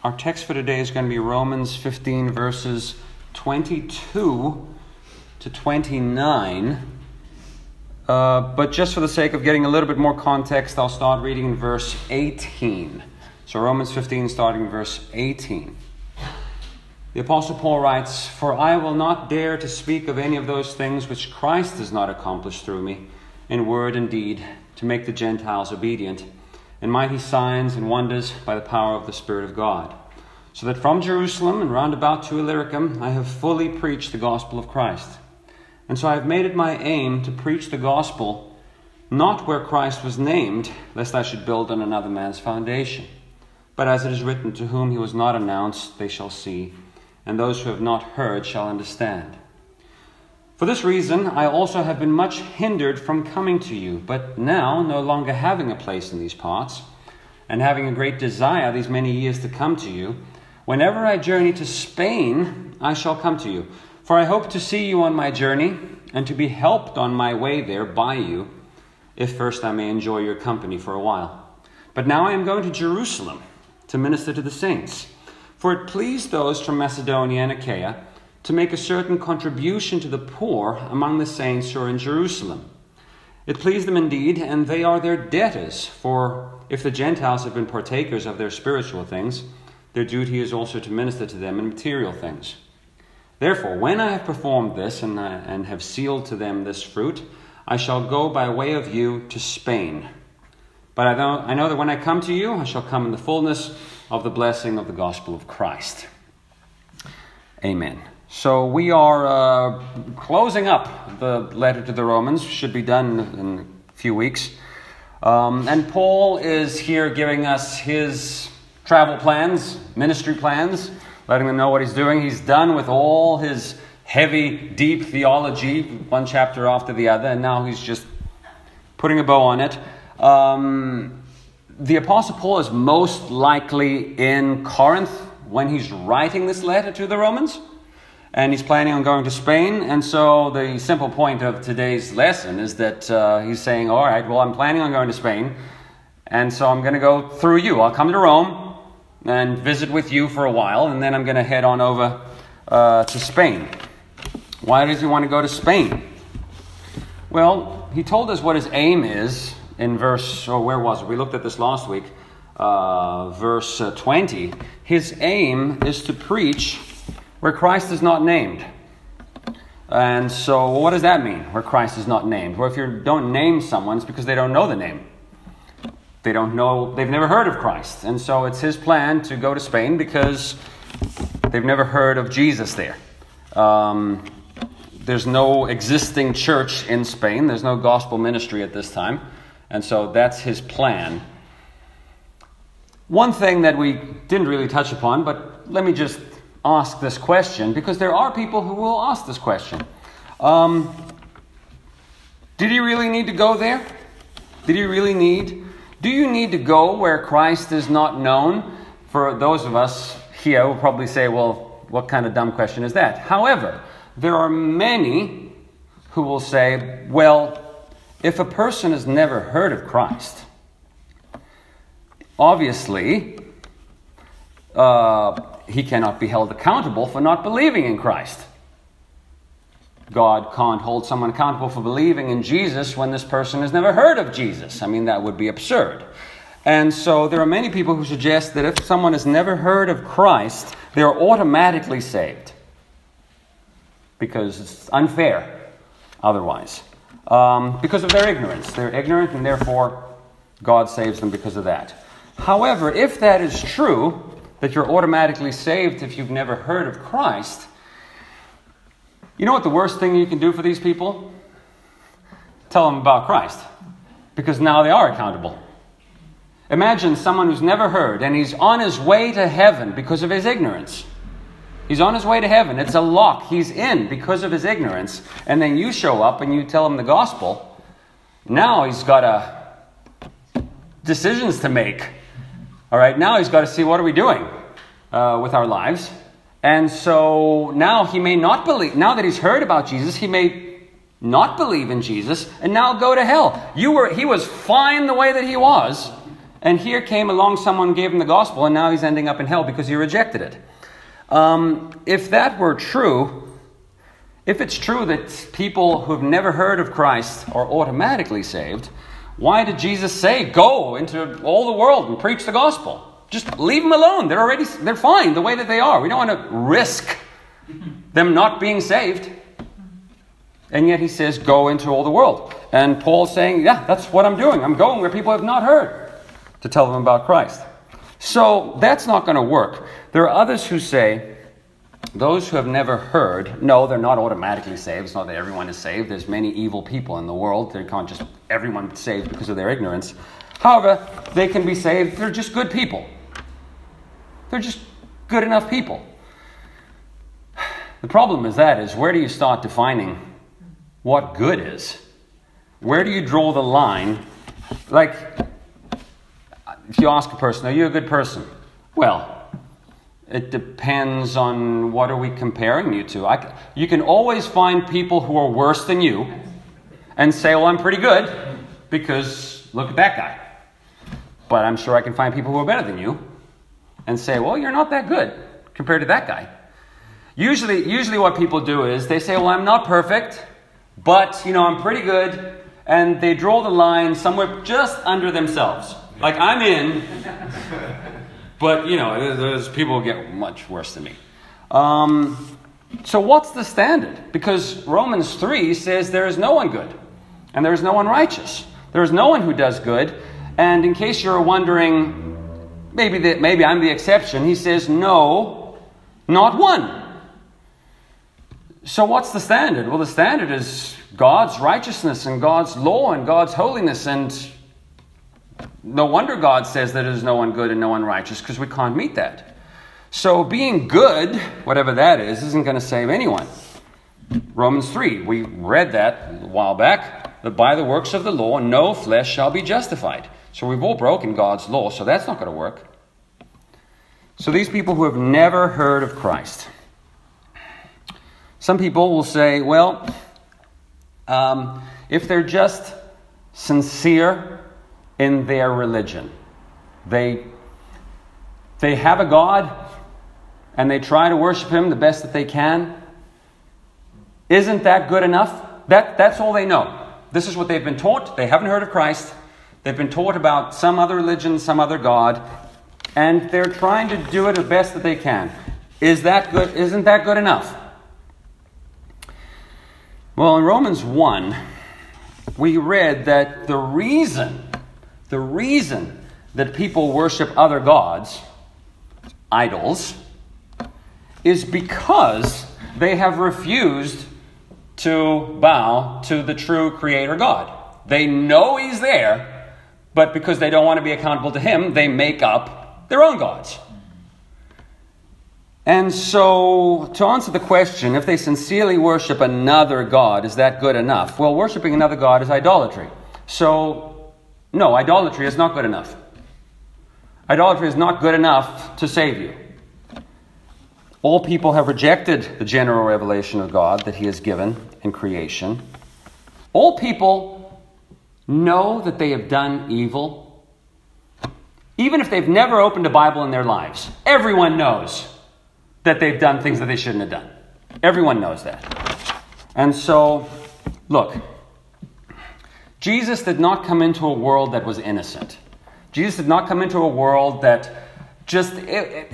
Our text for today is going to be Romans 15, verses 22 to 29. But just for the sake of getting a little bit more context, I'll start reading in verse 18. So Romans 15, starting in verse 18. The Apostle Paul writes, "For I will not dare to speak of any of those things which Christ has not accomplished through me, in word and deed, to make the Gentiles obedient, and mighty signs and wonders by the power of the Spirit of God. So that from Jerusalem and round about to Illyricum I have fully preached the gospel of Christ. And so I have made it my aim to preach the gospel, not where Christ was named, lest I should build on another man's foundation. But as it is written, to whom he was not announced, they shall see, and those who have not heard shall understand. For this reason, I also have been much hindered from coming to you, but now, no longer having a place in these parts, and having a great desire these many years to come to you, whenever I journey to Spain, I shall come to you. For I hope to see you on my journey, and to be helped on my way there by you, if first I may enjoy your company for a while. But now I am going to Jerusalem to minister to the saints. For it pleased those from Macedonia and Achaia to make a certain contribution to the poor among the saints who are in Jerusalem. It pleased them indeed, and they are their debtors, for if the Gentiles have been partakers of their spiritual things, their duty is also to minister to them in material things. Therefore, when I have performed this and have sealed to them this fruit, I shall go by way of you to Spain. But I know that when I come to you, I shall come in the fullness of the blessing of the gospel of Christ." Amen. So we are closing up the letter to the Romans. Should be done in a few weeks. And Paul is here giving us his travel plans, ministry plans, letting them know what he's doing. He's done with all his heavy, deep theology, one chapter after the other, and now he's just putting a bow on it. The Apostle Paul is most likely in Corinth when he's writing this letter to the Romans, and he's planning on going to Spain. And so the simple point of today's lesson is that he's saying, all right, well, I'm planning on going to Spain, and so I'm going to go through you. I'll come to Rome and visit with you for a while, and then I'm going to head on over to Spain. Why does he want to go to Spain? Well, he told us what his aim is in where was it? We looked at this last week, verse 20. His aim is to preach where Christ is not named. And so what does that mean, where Christ is not named? Well, if you don't name someone, it's because they don't know the name. They don't know, they've never heard of Christ. And so it's his plan to go to Spain because they've never heard of Jesus there. There's no existing church in Spain. There's no gospel ministry at this time. And so that's his plan. One thing that we didn't really touch upon, but let me just ask this question, because there are people who will ask this question. Did he really need to go there? Do you need to go where Christ is not known? For those of us here will probably say, well, what kind of dumb question is that? However, there are many who will say, well, if a person has never heard of Christ, obviously, he cannot be held accountable for not believing in Christ. God can't hold someone accountable for believing in Jesus when this person has never heard of Jesus. I mean, that would be absurd. And so there are many people who suggest that if someone has never heard of Christ, they are automatically saved, because it's unfair otherwise. Because of their ignorance. They're ignorant, and therefore God saves them because of that. However, if that is true, that you're automatically saved if you've never heard of Christ, you know what the worst thing you can do for these people? Tell them about Christ. Because now they are accountable. Imagine someone who's never heard, and he's on his way to heaven because of his ignorance. He's on his way to heaven. It's a lock. He's in because of his ignorance. And then you show up and you tell him the gospel. Now he's got decisions to make. All right, now he's got to see, what are we doing with our lives? And so now he may not believe. Now that he's heard about Jesus, he may not believe in Jesus and now go to hell. He was fine the way that he was, And here came along someone, gave him the gospel, and now he's ending up in hell because he rejected it. If that were true, if it's true that people who've never heard of Christ are automatically saved, why did Jesus say, go into all the world and preach the gospel? Just leave them alone. They're fine the way that they are. We don't want to risk them not being saved. And yet he says, go into all the world. And Paul's saying, yeah, that's what I'm doing. I'm going where people have not heard to tell them about Christ. So that's not going to work. There are others who say, those who have never heard, no, they're not automatically saved. It's not that everyone is saved. There's many evil people in the world. They can't just everyone saved because of their ignorance. However, they can be saved. They're just good people. They're just good enough people. The problem is where do you start defining what good is? Where do you draw the line? Like, if you ask a person, are you a good person? Well, it depends on what are we comparing you to. You can always find people who are worse than you and say, well, I'm pretty good because look at that guy. But I'm sure I can find people who are better than you and say, well, you're not that good compared to that guy. Usually what people do is they say, well, I'm not perfect, but, I'm pretty good. And they draw the line somewhere just under themselves. Like, I'm in, but, there's people who get much worse than me. So what's the standard? Because Romans 3 says there is no one good, and there is no one righteous. There is no one who does good. And in case you're wondering, maybe I'm the exception, he says, no, not one. So what's the standard? Well, the standard is God's righteousness and God's law and God's holiness. And no wonder God says that there's no one good and no one righteous, because we can't meet that. So being good, whatever that is, isn't going to save anyone. Romans 3, we read that a while back, that by the works of the law, no flesh shall be justified. So we've all broken God's law, so that's not going to work. So these people who have never heard of Christ, some people will say, well, if they're just sincere in their religion, they have a God and they try to worship him the best that they can, isn't that good enough? That's all they know. This is what they've been taught. They haven't heard of Christ. They've been taught about some other religion, some other God, and they're trying to do it the best that they can. Is that good? Isn't that good enough? Well, in Romans 1, we read that the reason that people worship other gods, idols, is because they have refused to bow to the true Creator God. They know he's there, but because they don't want to be accountable to him, they make up their own gods. And so, to answer the question, if they sincerely worship another god, is that good enough? Well, worshiping another god is idolatry. So, no, idolatry is not good enough. Idolatry is not good enough to save you. All people have rejected the general revelation of God that he has given in creation. All people know that they have done evil, even if they've never opened a Bible in their lives. Everyone knows that they've done things that they shouldn't have done. Everyone knows that. And so, look, Jesus did not come into a world that was innocent. Jesus did not come into a world that just, they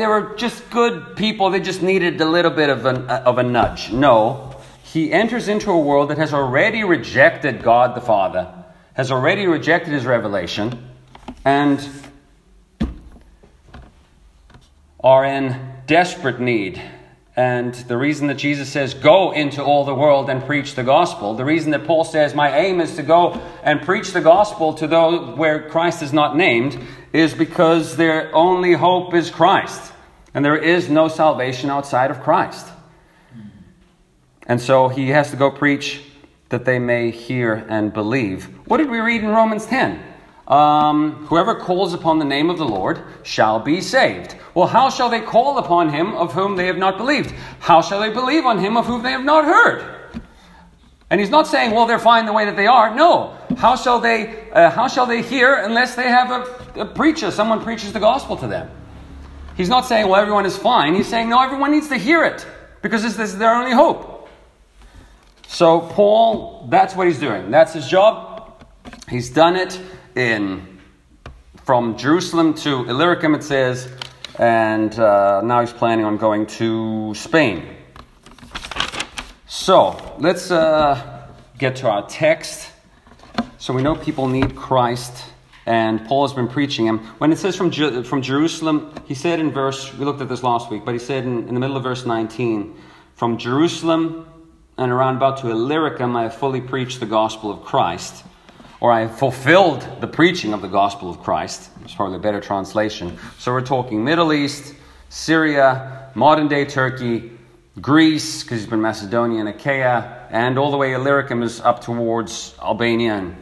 were just good people. They just needed a little bit of a nudge. No, he enters into a world that has already rejected God the Father, has already rejected his revelation, and are in desperate need. And the reason that Jesus says, go into all the world and preach the gospel, the reason that Paul says, my aim is to go and preach the gospel to those where Christ is not named, is because their only hope is Christ. And there is no salvation outside of Christ. And so he has to go preach that they may hear and believe. What did we read in Romans 10? Whoever calls upon the name of the Lord shall be saved. Well, how shall they call upon him of whom they have not believed? How shall they believe on him of whom they have not heard? And he's not saying, well, they're fine the way that they are. No, How shall they hear unless they have a preacher? Someone preaches the gospel to them. He's not saying, well, everyone is fine. He's saying, no, everyone needs to hear it because this is their only hope. So Paul, that's what he's doing. That's his job. He's done it from Jerusalem to Illyricum, it says, and now he's planning on going to Spain. So let's get to our text. So we know people need Christ, and Paul has been preaching him. When it says from Jerusalem, he said in we looked at this last week, but he said in the middle of verse 19, from Jerusalem and around about to Illyricum, I have fully preached the gospel of Christ. Or I have fulfilled the preaching of the gospel of Christ. It's probably a better translation. So we're talking Middle East, Syria, modern-day Turkey, Greece, because he's been Macedonia and Achaia, and all the way Illyricum is up towards Albania.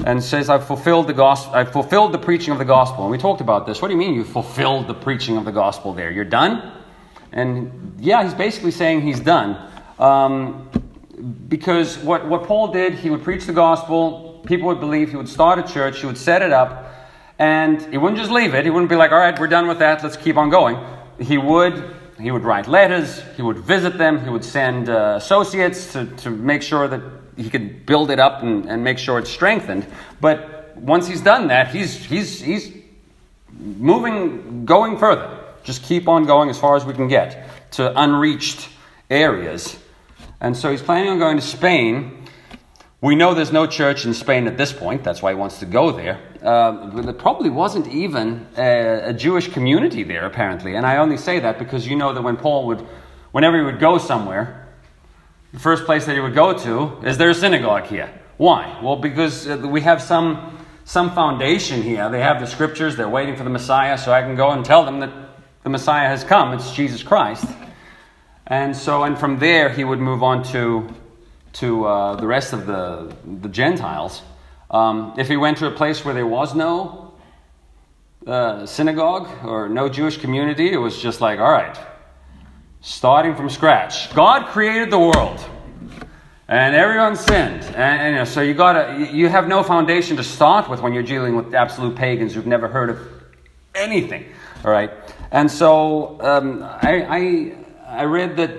And says, I've fulfilled the preaching of the gospel. And we talked about this. What do you mean you fulfilled the preaching of the gospel there? You're done? And yeah, he's basically saying he's done. Because what Paul did, he would preach the gospel, people would believe, he would start a church, he would set it up, and he wouldn't just leave it. He wouldn't be like, all right, we're done with that, let's keep on going. He would write letters, he would visit them, he would send associates to make sure that he could build it up and make sure it's strengthened. But once he's done that, he's going further. Just keep on going as far as we can get to unreached areas. And so he's planning on going to Spain. We know there's no church in Spain at this point. That's why he wants to go there. But there probably wasn't even a Jewish community there, apparently. And I only say that because you know that whenever he would go somewhere, the first place that he would go to is there a synagogue here. Why? Well, because we have some foundation here. They have the scriptures. They're waiting for the Messiah, so I can go and tell them that the Messiah has come. It's Jesus Christ. And from there he would move on to the rest of the Gentiles. If he went to a place where there was no synagogue or no Jewish community, it was just like, all right, starting from scratch. God created the world, and everyone sinned, and so you have no foundation to start with when you're dealing with absolute pagans who've never heard of anything. All right, and so I read that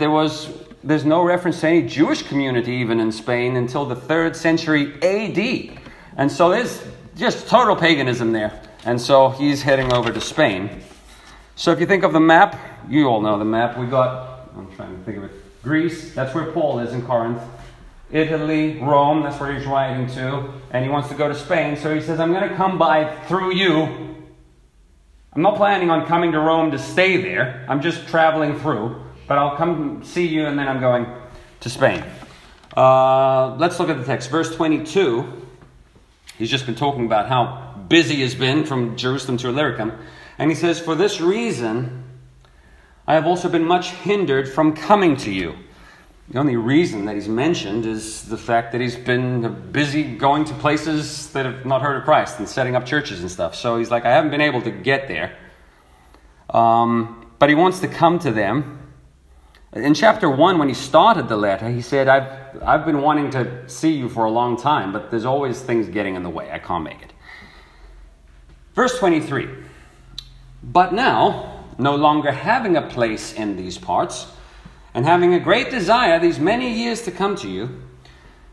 there's no reference to any Jewish community even in Spain until the 3rd century AD. And so there's just total paganism there. And so he's heading over to Spain. So if you think of the map, you all know the map. I'm trying to think of it. Greece, that's where Paul is in Corinth. Italy, Rome, that's where he's riding to. And he wants to go to Spain. So he says, I'm going to come by through you. I'm not planning on coming to Rome to stay there. I'm just traveling through. But I'll come see you, and then I'm going to Spain. Let's look at the text. Verse 22. He's just been talking about how busy he's been from Jerusalem to Illyricum. And he says, for this reason, I have also been much hindered from coming to you. The only reason that he's mentioned is the fact that he's been busy going to places that have not heard of Christ and setting up churches and stuff. So he's like, I haven't been able to get there. But he wants to come to them. In chapter 1, when he started the letter, he said, I've been wanting to see you for a long time, but there's always things getting in the way. I can't make it. Verse 23. But now, no longer having a place in these parts, and having a great desire these many years to come to you,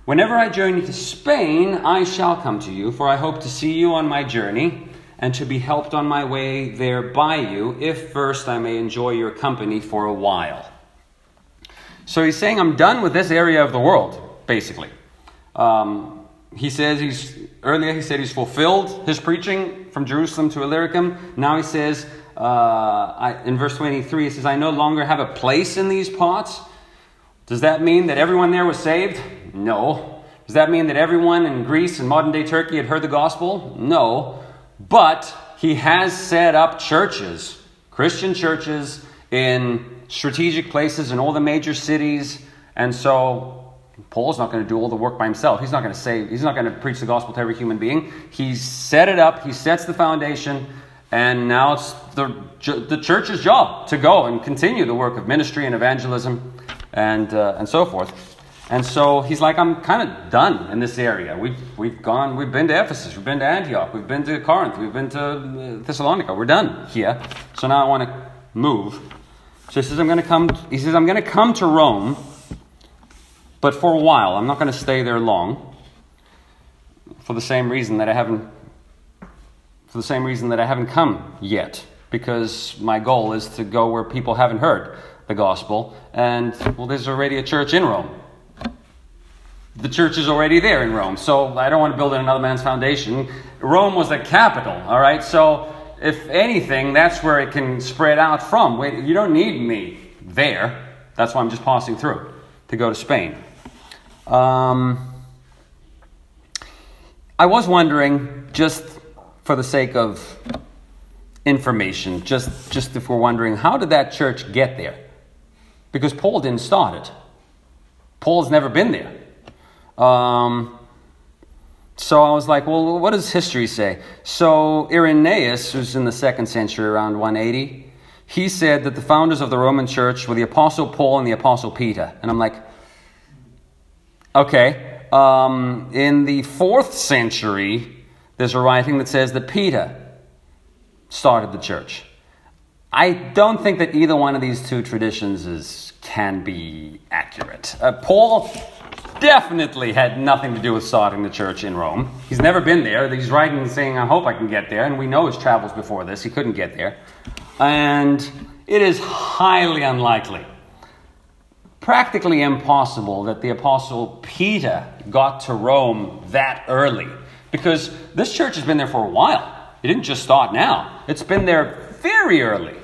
whenever I journey to Spain, I shall come to you, for I hope to see you on my journey, and to be helped on my way there by you, if first I may enjoy your company for a while. So he's saying, I'm done with this area of the world, basically. He said he's fulfilled his preaching from Jerusalem to Illyricum. Now he says, in verse 23, he says, I no longer have a place in these parts. Does that mean that everyone there was saved? No. Does that mean that everyone in Greece and modern-day Turkey had heard the gospel? No. But he has set up churches, Christian churches, in strategic places in all the major cities. And so Paul's not going to do all the work by himself. He's not going to preach the gospel to every human being. He's set it up. He sets the foundation. And now it's the church's job to go and continue the work of ministry and evangelism and so forth. And so he's like, I'm kind of done in this area. We've been to Ephesus, we've been to Antioch, we've been to Corinth, we've been to Thessalonica. We're done here. So now I want to move. So he says, I'm going to come to Rome, but for a while. I'm not going to stay there long. For the same reason that I haven't come yet. Because my goal is to go where people haven't heard the gospel. And, well, there's already a church in Rome. The church is already there in Rome. So I don't want to build on another man's foundation. Rome was the capital, all right? So if anything, that's where it can spread out from. You don't need me there. That's why I'm just passing through to go to Spain. I was wondering, just for the sake of information, just if we're wondering, how did that church get there? Because Paul didn't start it. Paul's never been there. So I was like, well, what does history say? So Irenaeus, who's in the 2nd century, around 180, he said that the founders of the Roman church were the Apostle Paul and the Apostle Peter. And I'm like, okay. In the 4th century, there's a writing that says that Peter started the church. I don't think that either one of these two traditions can be accurate. Paul definitely had nothing to do with starting the church in Rome. He's never been there. He's writing saying, I hope I can get there. And we know his travels before this. He couldn't get there. And it is highly unlikely, practically impossible, that the Apostle Peter got to Rome that early. Because this church has been there for a while. It didn't just start now. It's been there very early.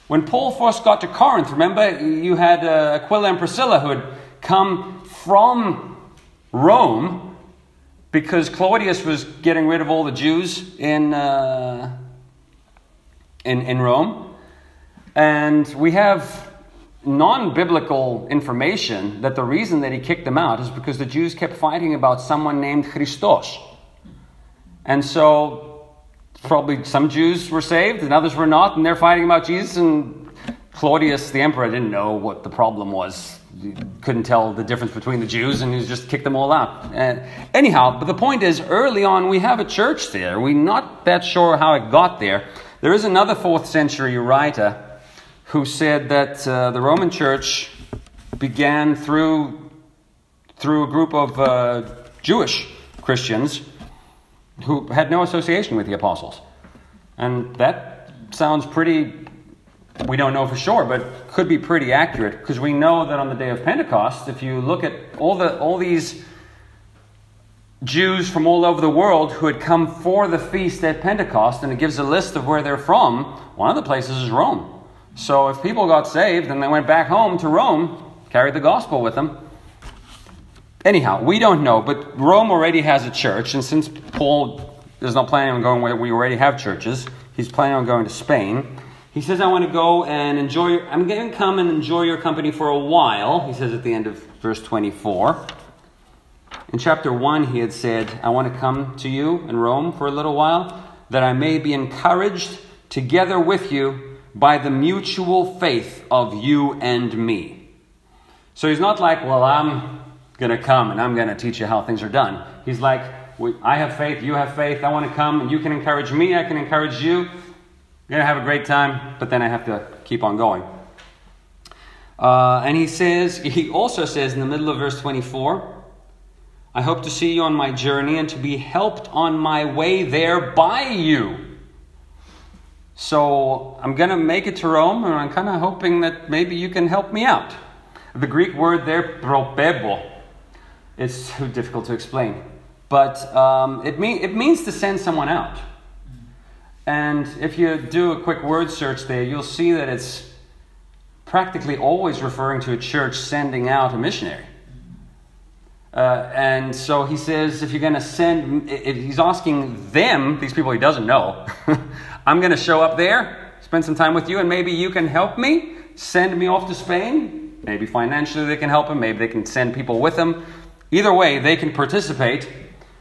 When Paul first got to Corinth, remember, you had Aquila and Priscilla who had come from Rome because Claudius was getting rid of all the Jews in Rome. And we have non-biblical information that the reason that he kicked them out is because the Jews kept fighting about someone named Christos. And so probably some Jews were saved and others were not, and they're fighting about Jesus, and Claudius, the emperor, didn't know what the problem was. He couldn't tell the difference between the Jews, and he just kicked them all out. Anyhow, but the point is, early on, we have a church there. We're not that sure how it got there. There is another 4th century writer who said that the Roman church began through a group of Jewish Christians who had no association with the apostles. And that sounds pretty, we don't know for sure, but could be pretty accurate, because we know that on the day of Pentecost, if you look at all these Jews from all over the world who had come for the feast at Pentecost, and it gives a list of where they're from, one of the places is Rome. So if people got saved and they went back home to Rome, carried the gospel with them. Anyhow, we don't know, but Rome already has a church, and since Paul is not planning on going where we already have churches, he's planning on going to Spain. He says, I want to go and I'm going to come and enjoy your company for a while, he says at the end of verse 24. In chapter 1, he had said, I want to come to you in Rome for a little while, that I may be encouraged together with you by the mutual faith of you and me. So he's not like, well, I'm going to come and I'm going to teach you how things are done. He's like, I have faith, you have faith, I want to come and you can encourage me, I can encourage you. We're going to have a great time, but then I have to keep on going. And he also says in the middle of verse 24, I hope to see you on my journey and to be helped on my way there by you. So I'm going to make it to Rome, and I'm kind of hoping that maybe you can help me out. The Greek word there, propebo, it's too difficult to explain. But it means to send someone out. And if you do a quick word search there, you'll see that it's practically always referring to a church sending out a missionary. And so he says, if you're going to send, he's asking them, these people he doesn't know, I'm going to show up there, spend some time with you, and maybe you can help me, send me off to Spain. Maybe financially they can help him, maybe they can send people with him. Either way, they can participate,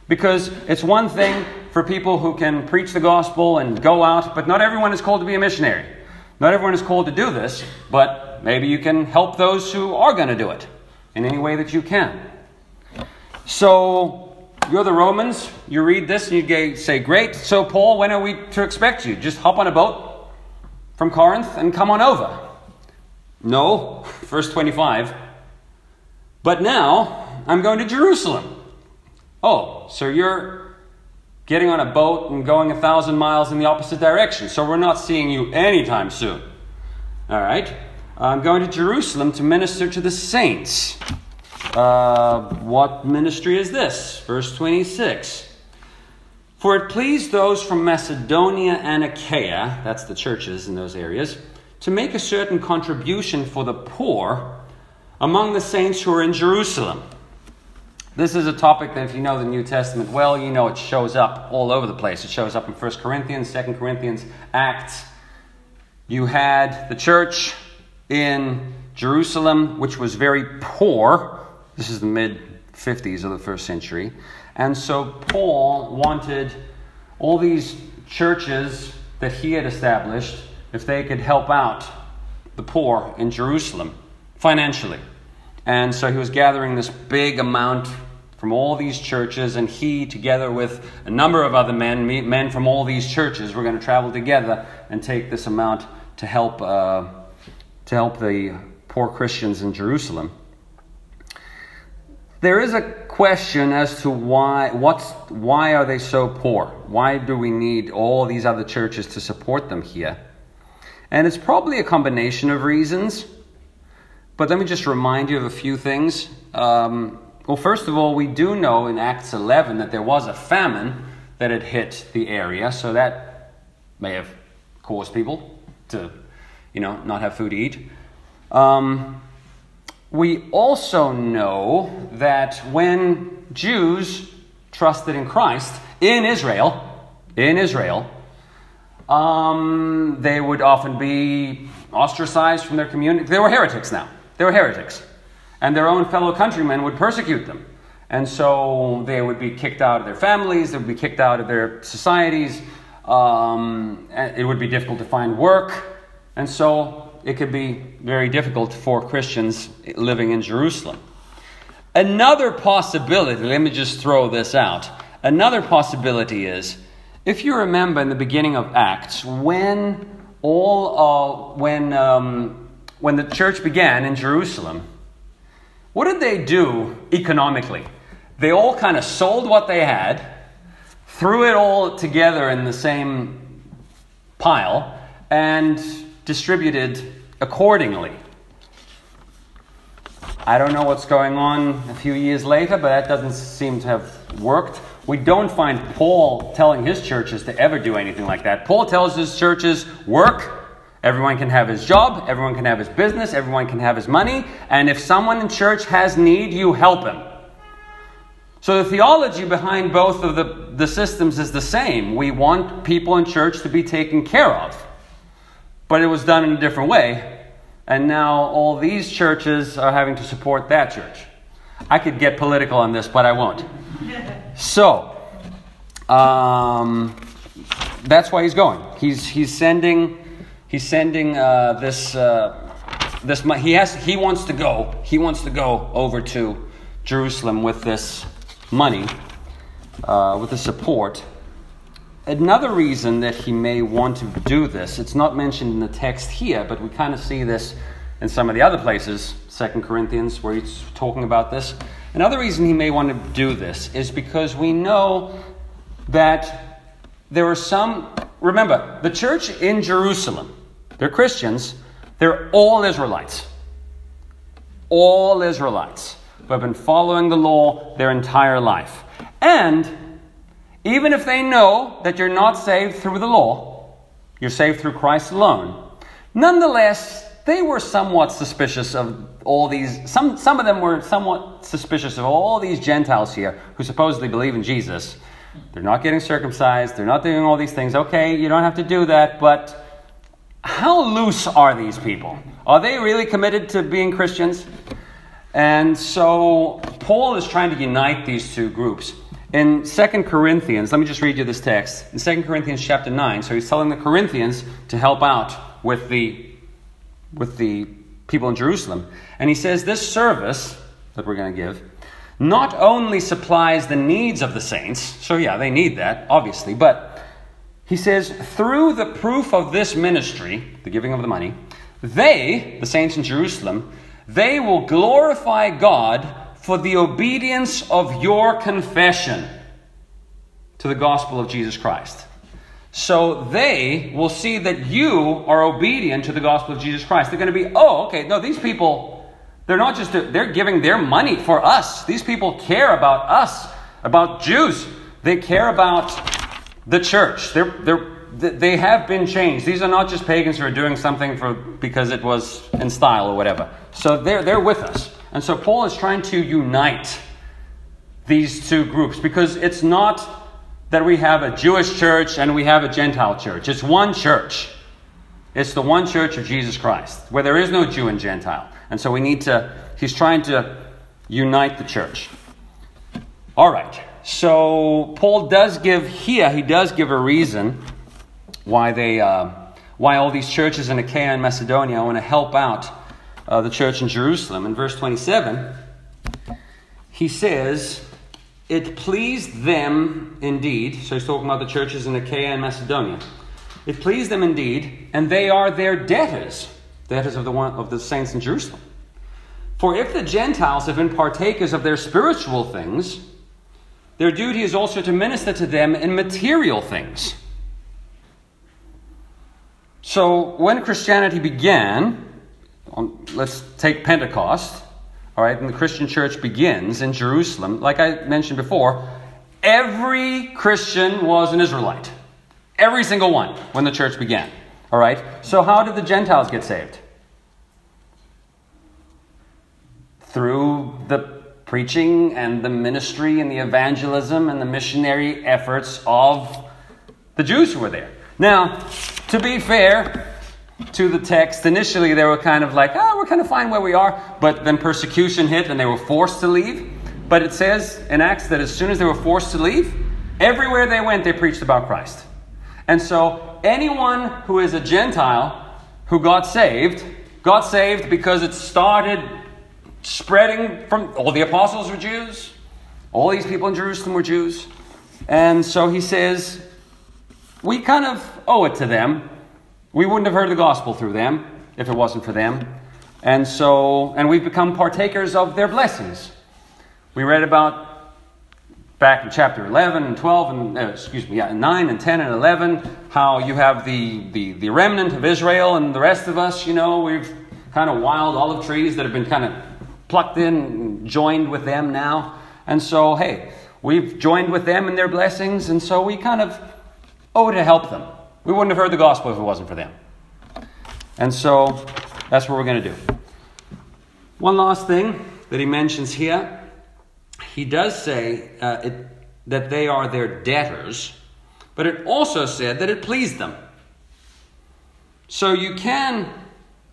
because it's one thing for people who can preach the gospel and go out, but not everyone is called to be a missionary. Not everyone is called to do this, but maybe you can help those who are going to do it. in any way that you can. So, you're the Romans, you read this and you say, great, so Paul, when are we to expect you? Just hop on a boat from Corinth and come on over. No, verse 25. But now, I'm going to Jerusalem. Oh, so you're getting on a boat and going 1,000 miles in the opposite direction. So we're not seeing you anytime soon. All right. I'm going to Jerusalem to minister to the saints. What ministry is this? Verse 26. For it pleased those from Macedonia and Achaia, that's the churches in those areas, to make a certain contribution for the poor among the saints who are in Jerusalem. This is a topic that if you know the New Testament well, you know it shows up all over the place. It shows up in 1 Corinthians, 2 Corinthians, Acts. You had the church in Jerusalem, which was very poor. This is the mid-50s of the first century. And so Paul wanted all these churches that he had established, if they could help out the poor in Jerusalem financially. And so he was gathering this big amount from all these churches, and he, together with a number of other men from all these churches, were going to travel together and take this amount to help the poor Christians in Jerusalem. There is a question as to why are they so poor? Why do we need all these other churches to support them here? And it's probably a combination of reasons. But let me just remind you of a few things. Well, first of all, we do know in Acts 11 that there was a famine that had hit the area. So that may have caused people to, not have food to eat. We also know that when Jews trusted in Christ in Israel, they would often be ostracized from their community. They were heretics now. They were heretics. And their own fellow countrymen would persecute them. And so they would be kicked out of their families. They would be kicked out of their societies. It would be difficult to find work. And so it could be very difficult for Christians living in Jerusalem. Another possibility, let me just throw this out. Another possibility is, if you remember in the beginning of Acts, when the church began in Jerusalem, what did they do economically? They all kind of sold what they had, threw it all together in the same pile, and distributed accordingly. I don't know what's going on a few years later, but that doesn't seem to have worked. We don't find Paul telling his churches to ever do anything like that. Paul tells his churches, work. Everyone can have his job. Everyone can have his business. Everyone can have his money. And if someone in church has need, you help him. So the theology behind both of the systems is the same. We want people in church to be taken care of. But it was done in a different way. And now all these churches are having to support that church. I could get political on this, but I won't. So, that's why he's going. He's sending this. He wants to go. He wants to go over to Jerusalem with this money, with the support. Another reason that he may want to do this, it's not mentioned in the text here, but we kind of see this in some of the other places, 2 Corinthians, where he's talking about this. Another reason he may want to do this is because we know that there are some... Remember, the church in Jerusalem, they're Christians, they're all Israelites. All Israelites who have been following the law their entire life. And even if they know that you're not saved through the law, you're saved through Christ alone, nonetheless, they were somewhat suspicious of all these... Some of them were somewhat suspicious of all these Gentiles here who supposedly believe in Jesus. They're not getting circumcised. They're not doing all these things. Okay, you don't have to do that, but how loose are these people? Are they really committed to being Christians? And so Paul is trying to unite these two groups. In 2 Corinthians, let me just read you this text. In 2 Corinthians chapter 9, so he's telling the Corinthians to help out with the people in Jerusalem. And he says, this service that we're going to give, not only supplies the needs of the saints, so yeah, they need that, obviously, but he says, through the proof of this ministry, the giving of the money, they, the saints in Jerusalem, they will glorify God for the obedience of your confession to the gospel of Jesus Christ. So they will see that you are obedient to the gospel of Jesus Christ. They're going to be, oh, okay, no, these people, they're giving their money for us. These people care about us, about Jews. They care about the church. They have been changed. These are not just pagans who are doing something because it was in style or whatever. So they're with us. And so Paul is trying to unite these two groups, because it's not that we have a Jewish church and we have a Gentile church. It's one church. It's the one church of Jesus Christ, where there is no Jew and Gentile. And so he's trying to unite the church. All right. So Paul does give a reason why all these churches in Achaia and Macedonia want to help out the church in Jerusalem. In verse 27, he says, it pleased them indeed. So he's talking about the churches in Achaia and Macedonia. It pleased them indeed, and they are their debtors of the saints in Jerusalem. For if the Gentiles have been partakers of their spiritual things, their duty is also to minister to them in material things. So when Christianity began, let's take Pentecost, all right, and the Christian church begins in Jerusalem. Like I mentioned before, every Christian was an Israelite. Every single one when the church began. All right, so how did the Gentiles get saved? Through the preaching and the ministry and the evangelism and the missionary efforts of the Jews who were there. Now, to be fair to the text, initially they were kind of like, we're kind of fine where we are. But then persecution hit and they were forced to leave. But it says in Acts that as soon as they were forced to leave, everywhere they went, they preached about Christ. And so anyone who is a Gentile who got saved because it started spreading from all the apostles were Jews. All these people in Jerusalem were Jews. And so he says, we kind of owe it to them. We wouldn't have heard the gospel through them if it wasn't for them. And we've become partakers of their blessings. We read about back in chapter 11 and 12 and 9 and 10 and 11, how you have the remnant of Israel and the rest of us, we've kind of wild olive trees that have been kind of plucked in and joined with them now. And so, hey, we've joined with them in their blessings, and so we kind of owe to help them. We wouldn't have heard the gospel if it wasn't for them. And so that's what we're going to do. One last thing that he mentions here. He does say that they are their debtors, but it also said that it pleased them. So you can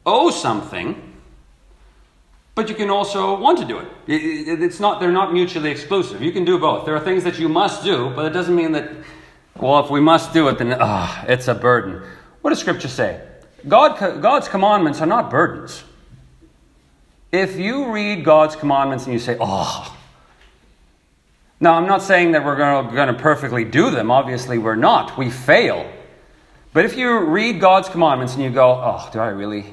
owe something, but you can also want to do it. They're not mutually exclusive. You can do both. There are things that you must do, but it doesn't mean that, well, if we must do it, then it's a burden. What does Scripture say? God's commandments are not burdens. If you read God's commandments and you say, now I'm not saying that we're going to perfectly do them. Obviously we're not. We fail. But if you read God's commandments and you go, do I really?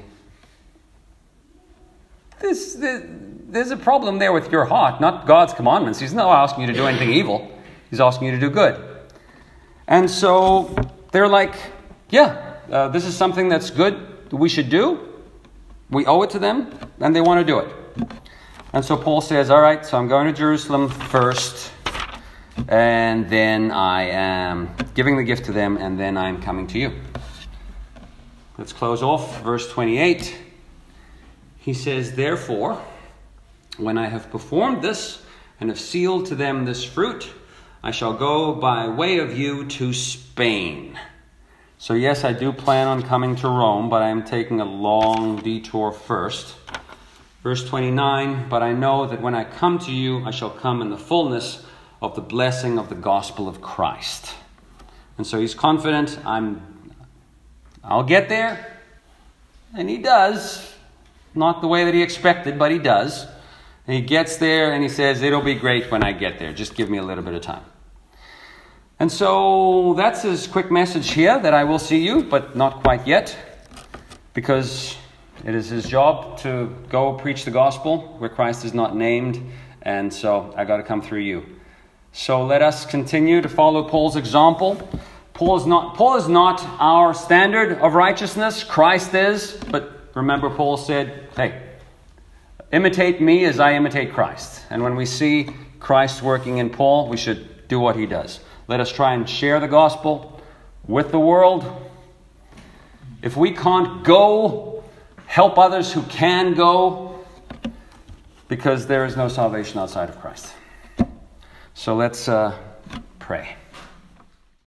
There's a problem there with your heart, not God's commandments. He's not asking you to do anything evil. He's asking you to do good. And so they're like, this is something that's good, we should do. We owe it to them, and they want to do it. And so Paul says, all right, so I'm going to Jerusalem first, and then I am giving the gift to them, and then I'm coming to you. Let's close off verse 28. He says, therefore, when I have performed this and have sealed to them this fruit, I shall go by way of you to Spain. So yes, I do plan on coming to Rome, but I am taking a long detour first. Verse 29, but I know that when I come to you, I shall come in the fullness of the blessing of the gospel of Christ. And so he's confident, I'll get there. And he does. Not the way that he expected, but he does. He gets there and he says, it'll be great when I get there. Just give me a little bit of time. And so that's his quick message here, that I will see you, but not quite yet. Because it is his job to go preach the gospel where Christ is not named. And so I got to come through you. So let us continue to follow Paul's example. Paul is not our standard of righteousness. Christ is. But remember, Paul said, hey, imitate me as I imitate Christ. And when we see Christ working in Paul, we should do what he does. Let us try and share the gospel with the world. If we can't go, help others who can go, because there is no salvation outside of Christ. So let's pray.